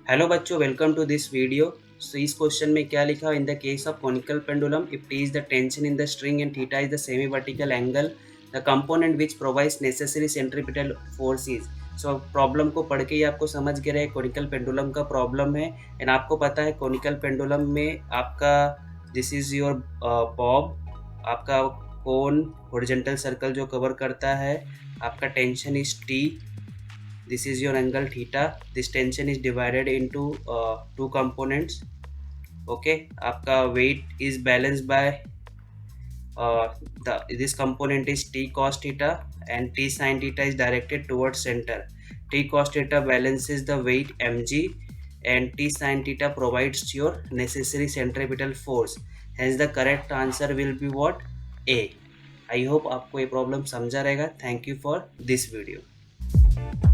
Hello बच्चों, welcome to this video. सो इस question में क्या लिखा है? In the case of conical pendulum, if T is the tension in the string and theta is the semi vertical angle, the component which provides necessary centripetal forces. So problem को पढ़ के ही आपको समझ गया है कोनिकल पेंडुलम का problem है। And आपको पता है कोनिकल पेंडुलम में आपका दिस इज योर बॉब, आपका कोन हॉरिजॉन्टल सर्कल जो कवर करता है, आपका tension is T, this is your angle theta, this tension is divided into two components. Okay, आपका weight is balanced by this component is t cos theta and t sin theta is directed towards center. T cos theta balances the weight mg and t sin theta provides your necessary centripetal force. Hence the correct answer will be what? A. I hope आपको ये problem समझा रहेगा। Thank you for this video.